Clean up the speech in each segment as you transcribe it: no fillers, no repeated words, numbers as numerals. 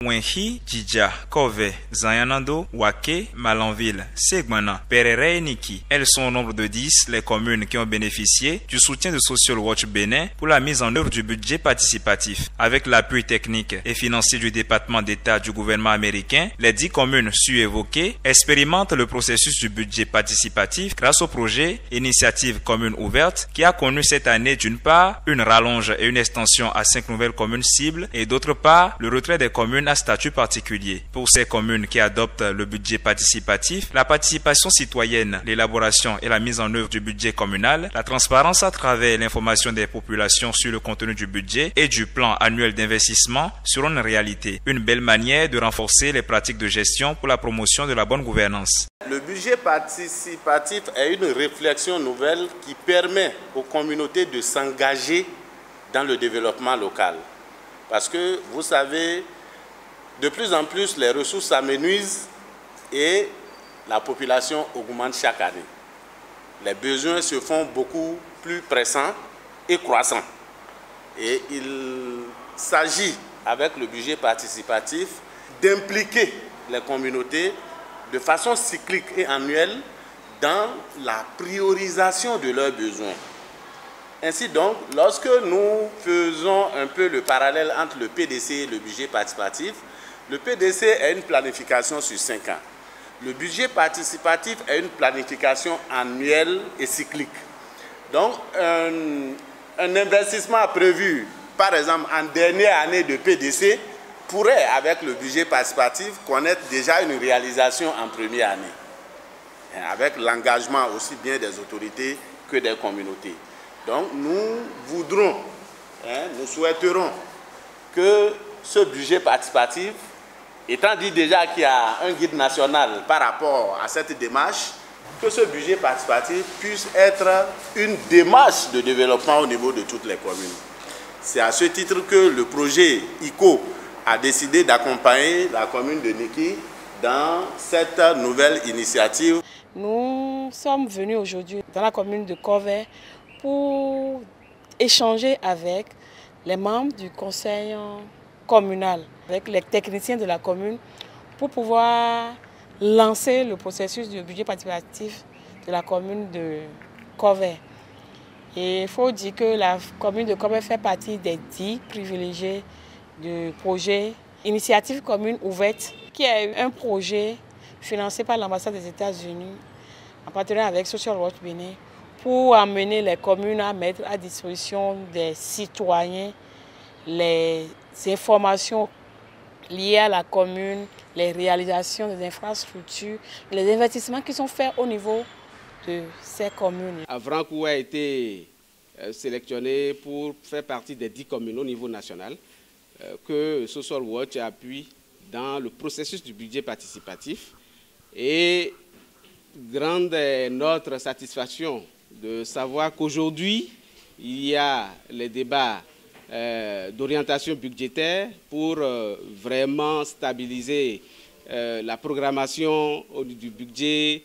Wenhi, Djidja, Kove, Zayanando, Wake, Malanville, Segmana, Perere et Niki. Elles sont au nombre de 10 les communes qui ont bénéficié du soutien de Social Watch Bénin pour la mise en œuvre du budget participatif. Avec l'appui technique et financier du département d'État du gouvernement américain, les 10 communes su-évoquées expérimentent le processus du budget participatif grâce au projet Initiative Commune Ouverte qui a connu cette année d'une part une rallonge et une extension à 5 nouvelles communes cibles et d'autre part le retrait des communes à statut particulier. Pour ces communes qui adoptent le budget participatif, la participation citoyenne, l'élaboration et la mise en œuvre du budget communal, la transparence à travers l'information des populations sur le contenu du budget et du plan annuel d'investissement seront une réalité. Une belle manière de renforcer les pratiques de gestion pour la promotion de la bonne gouvernance. Le budget participatif est une réflexion nouvelle qui permet aux communautés de s'engager dans le développement local. Parce que, vous savez, de plus en plus, les ressources s'amenuisent et la population augmente chaque année. Les besoins se font beaucoup plus pressants et croissants. Et il s'agit, avec le budget participatif, d'impliquer les communautés de façon cyclique et annuelle dans la priorisation de leurs besoins. Ainsi donc, lorsque nous faisons un peu le parallèle entre le PDC et le budget participatif, le PDC est une planification sur 5 ans. Le budget participatif est une planification annuelle et cyclique. Donc, un investissement prévu, par exemple, en dernière année de PDC, pourrait, avec le budget participatif, connaître déjà une réalisation en première année, avec l'engagement aussi bien des autorités que des communautés. Donc, nous voudrons, nous souhaiterons que ce budget participatif, étant dit déjà qu'il y a un guide national par rapport à cette démarche, que ce budget participatif puisse être une démarche de développement au niveau de toutes les communes. C'est à ce titre que le projet ICO a décidé d'accompagner la commune de Niki dans cette nouvelle initiative. Nous sommes venus aujourd'hui dans la commune de Kove pour échanger avec les membres du conseil communal, avec les techniciens de la commune, pour pouvoir lancer le processus du budget participatif de la commune de Kove. Et il faut dire que la commune de Kove fait partie des 10 privilégiés du projet Initiative Commune Ouverte, qui est un projet financé par l'ambassade des États-Unis en partenariat avec Social Watch Bénin pour amener les communes à mettre à disposition des citoyens les informations liées à la commune, les réalisations des infrastructures, les investissements qui sont faits au niveau de ces communes. Avrankou a été sélectionné pour faire partie des 10 communes au niveau national que Social Watch appuie dans le processus du budget participatif. Et grande est notre satisfaction de savoir qu'aujourd'hui, il y a les débats d'orientation budgétaire pour vraiment stabiliser la programmation du budget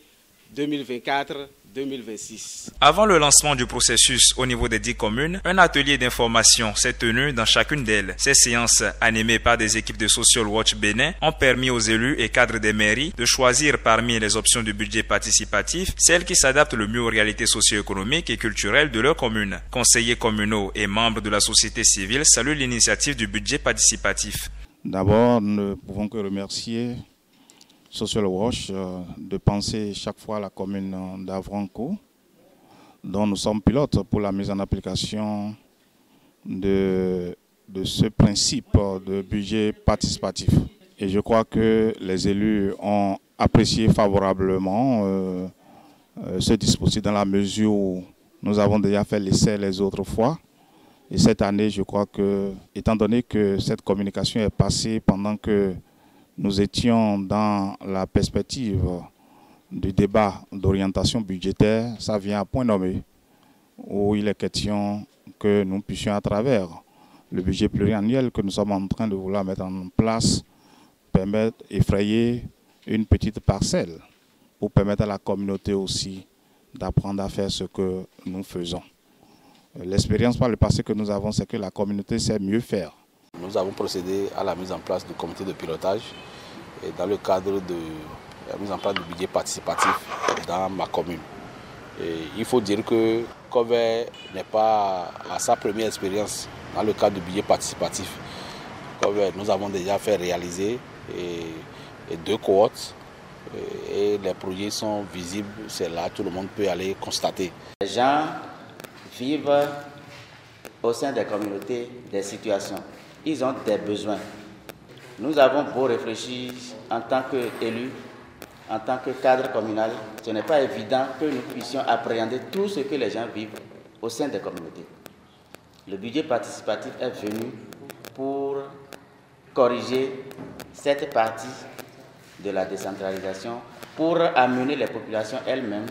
2024-2026. Avant le lancement du processus au niveau des 10 communes, un atelier d'information s'est tenu dans chacune d'elles. Ces séances, animées par des équipes de Social Watch Bénin, ont permis aux élus et cadres des mairies de choisir parmi les options du budget participatif celles qui s'adaptent le mieux aux réalités socio-économiques et culturelles de leur commune. Conseillers communaux et membres de la société civile saluent l'initiative du budget participatif. D'abord, nous ne pouvons que remercier Social Watch de penser chaque fois à la commune d'Avrankou, dont nous sommes pilotes pour la mise en application de ce principe de budget participatif. Et je crois que les élus ont apprécié favorablement ce dispositif dans la mesure où nous avons déjà fait l'essai les autres fois. Et cette année, je crois que, étant donné que cette communication est passée pendant que nous étions dans la perspective du débat d'orientation budgétaire, ça vient à point nommé, où il est question que nous puissions, à travers le budget pluriannuel que nous sommes en train de vouloir mettre en place, permettre d'effrayer une petite parcelle pour permettre à la communauté aussi d'apprendre à faire ce que nous faisons. L'expérience par le passé que nous avons, c'est que la communauté sait mieux faire. nous avons procédé à la mise en place du comité de pilotage et dans le cadre de la mise en place du budget participatif dans ma commune. Et il faut dire que Kover n'est pas à sa première expérience dans le cadre du budget participatif. Kover, nous avons déjà fait réaliser 2 cohortes et les projets sont visibles, c'est là, tout le monde peut aller constater. Les gens vivent au sein des communautés des situations. Ils ont des besoins. Nous avons beau réfléchir en tant qu'élus, en tant que cadre communal, ce n'est pas évident que nous puissions appréhender tout ce que les gens vivent au sein des communautés. Le budget participatif est venu pour corriger cette partie de la décentralisation, pour amener les populations elles-mêmes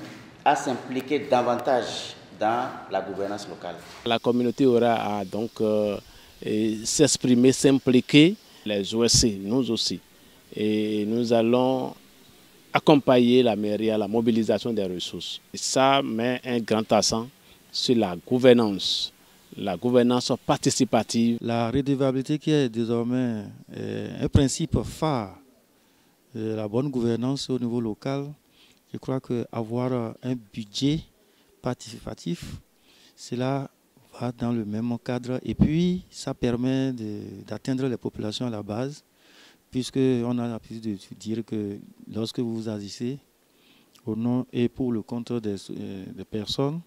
à s'impliquer davantage dans la gouvernance locale. La communauté aura à donc s'exprimer, s'impliquer, les OSC, nous aussi. Et nous allons accompagner la mairie à la mobilisation des ressources. Et ça met un grand accent sur la gouvernance participative. La redevabilité qui est désormais un principe phare de la bonne gouvernance au niveau local. Je crois qu'avoir un budget participatif, cela va dans le même cadre et puis ça permet d'atteindre les populations à la base, puisqu'on a l'habitude de dire que lorsque vous agissez au nom et pour le compte des personnes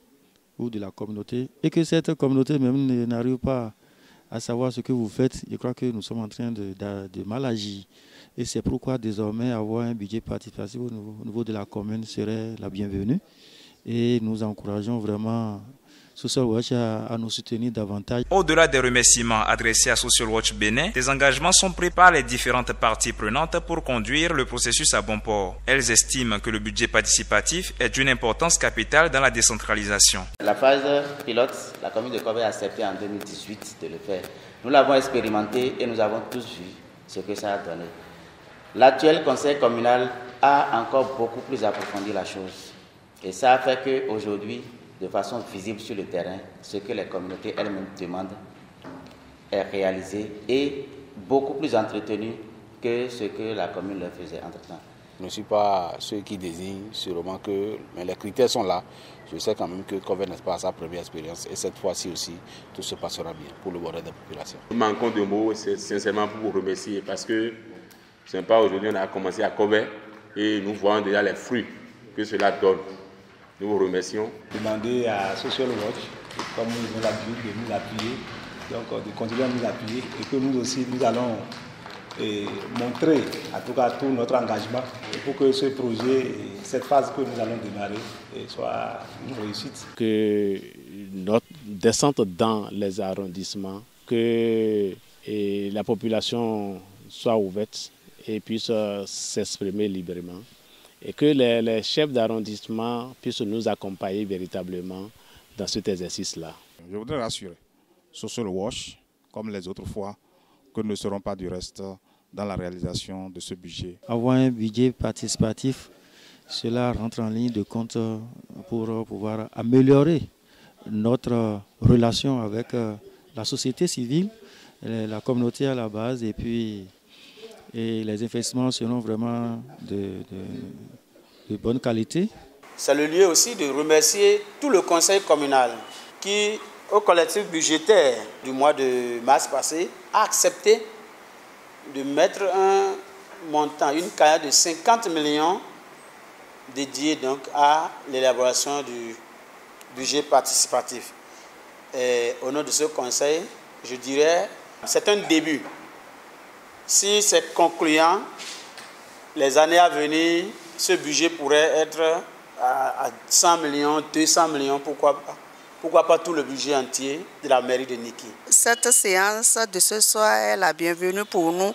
ou de la communauté, et que cette communauté même n'arrive pas à savoir ce que vous faites, je crois que nous sommes en train de mal agir. Et c'est pourquoi désormais avoir un budget participatif au niveau de la commune serait la bienvenue. Et nous encourageons vraiment Social Watch à nous soutenir davantage. Au-delà des remerciements adressés à Social Watch Bénin, des engagements sont pris par les différentes parties prenantes pour conduire le processus à bon port. Elles estiment que le budget participatif est d'une importance capitale dans la décentralisation. La phase pilote, la commune de Kover a accepté en 2018 de le faire. Nous l'avons expérimenté et nous avons tous vu ce que ça a donné. L'actuel conseil communal a encore beaucoup plus approfondi la chose. Et ça a fait qu'aujourd'hui, de façon visible sur le terrain, ce que les communautés elles-mêmes demandent est réalisé et beaucoup plus entretenu que ce que la commune leur faisait entre-temps. Je ne suis pas ceux qui désignent sûrement que, mais les critères sont là. Je sais quand même que Kover n'est pas à sa première expérience et cette fois-ci aussi, tout se passera bien pour le bonheur des populations. Nous manquons de mots, c'est sincèrement pour vous remercier parce que ce n'est pas aujourd'hui on a commencé à Kover et nous voyons déjà les fruits que cela donne. Nous vous remercions. Demander à Social Watch, comme nous avons l'habitude de nous appuyer, donc de continuer à nous appuyer et que nous aussi nous allons montrer en tout cas tout notre engagement pour que ce projet, cette phase que nous allons démarrer soit une réussite. Que notre descente dans les arrondissements, que la population soit ouverte et puisse s'exprimer librement. Et que les chefs d'arrondissement puissent nous accompagner véritablement dans cet exercice-là. Je voudrais rassurer Social Watch, comme les autres fois, que nous ne serons pas du reste dans la réalisation de ce budget. Avoir un budget participatif, cela rentre en ligne de compte pour pouvoir améliorer notre relation avec la société civile, la communauté à la base, et puis les investissements seront vraiment de bonne qualité. C'est le lieu aussi de remercier tout le conseil communal qui, au collectif budgétaire du mois de mars passé, a accepté de mettre un montant, une cagnotte de 50 millions dédiée donc à l'élaboration du budget participatif. Et au nom de ce conseil, je dirais, c'est un début. Si c'est concluant, les années à venir, ce budget pourrait être à 100 millions, 200 millions, pourquoi pas. Pourquoi pas tout le budget entier de la mairie de Niki. Cette séance de ce soir est la bienvenue pour nous,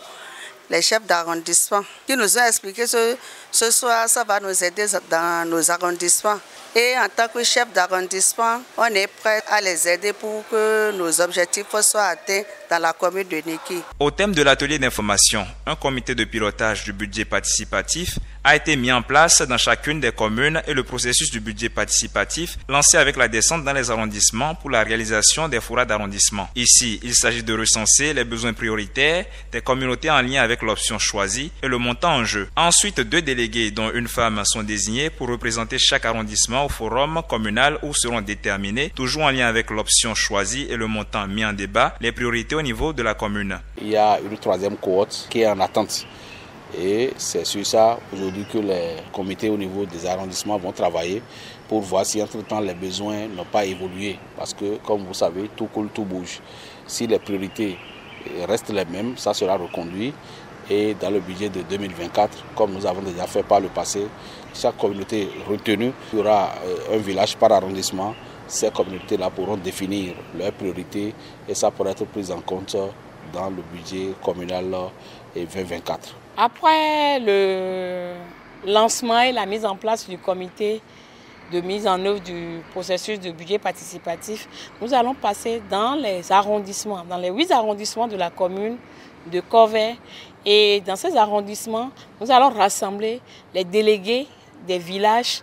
les chefs d'arrondissement, qui nous ont expliqué que ce soir, ça va nous aider dans nos arrondissements. Et en tant que chef d'arrondissement, on est prêt à les aider pour que nos objectifs soient atteints dans la commune de Niki. Au thème de l'atelier d'information, un comité de pilotage du budget participatif a été mis en place dans chacune des communes et le processus du budget participatif lancé avec la descente dans les arrondissements pour la réalisation des forats d'arrondissement. Ici, il s'agit de recenser les besoins prioritaires des communautés en lien avec l'option choisie et le montant en jeu. Ensuite, 2 délégués dont une femme sont désignés pour représenter chaque arrondissement au forum communal où seront déterminés, toujours en lien avec l'option choisie et le montant mis en débat, les priorités au niveau de la commune. Il y a une 3e cohorte qui est en attente. Et c'est sur ça aujourd'hui que les comités au niveau des arrondissements vont travailler pour voir si entre-temps les besoins n'ont pas évolué. Parce que, comme vous savez, tout coule, tout bouge. Si les priorités restent les mêmes, ça sera reconduit. Et dans le budget de 2024, comme nous avons déjà fait par le passé, chaque communauté retenue, il y aura un village par arrondissement. Ces communautés-là pourront définir leurs priorités et ça pourra être pris en compte dans le budget communal 2024. Après le lancement et la mise en place du comité de mise en œuvre du processus de budget participatif, nous allons passer dans les arrondissements, dans les 8 arrondissements de la commune de Corvey. Et dans ces arrondissements, nous allons rassembler les délégués des villages.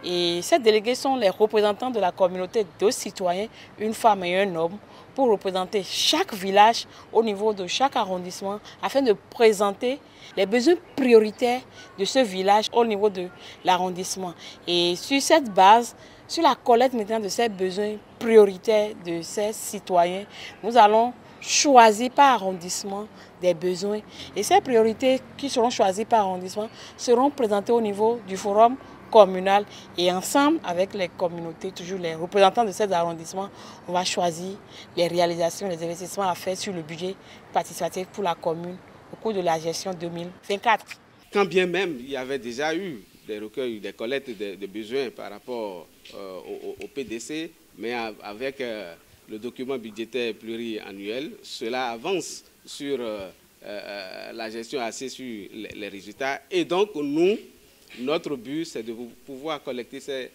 Et ces délégués sont les représentants de la communauté, 2 citoyens, une femme et un homme, pour représenter chaque village au niveau de chaque arrondissement afin de présenter les besoins prioritaires de ce village au niveau de l'arrondissement. Et sur cette base, sur la collecte maintenant de ces besoins prioritaires de ces citoyens, nous allons choisir par arrondissement des besoins. Et ces priorités qui seront choisies par arrondissement seront présentées au niveau du forum communal et ensemble avec les communautés, toujours les représentants de ces arrondissements, on va choisir les réalisations, les investissements à faire sur le budget participatif pour la commune au cours de la gestion 2024. Quand bien même il y avait déjà eu des recueils, des collectes de besoins par rapport au PDC, mais avec le document budgétaire pluriannuel, cela avance sur la gestion assez sur les résultats. Et donc notre but, c'est de pouvoir collecter ces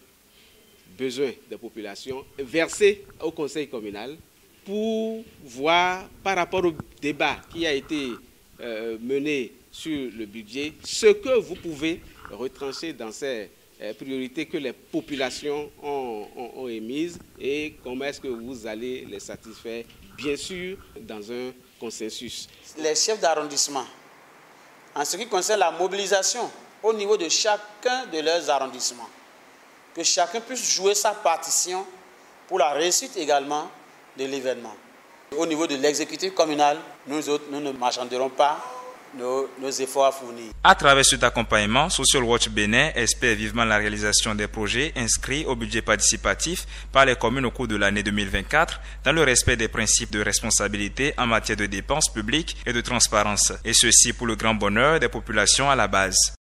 besoins des populations, verser au conseil communal pour voir par rapport au débat qui a été mené sur le budget, ce que vous pouvez retrancher dans ces priorités que les populations ont émises et comment est-ce que vous allez les satisfaire, bien sûr, dans un consensus. Les chefs d'arrondissement, en ce qui concerne la mobilisation au niveau de chacun de leurs arrondissements, que chacun puisse jouer sa partition pour la réussite également de l'événement. Au niveau de l'exécutif communal, nous autres, nous ne marchanderons pas nos efforts à fournir. À travers cet accompagnement, Social Watch Bénin espère vivement la réalisation des projets inscrits au budget participatif par les communes au cours de l'année 2024 dans le respect des principes de responsabilité en matière de dépenses publiques et de transparence, et ceci pour le grand bonheur des populations à la base.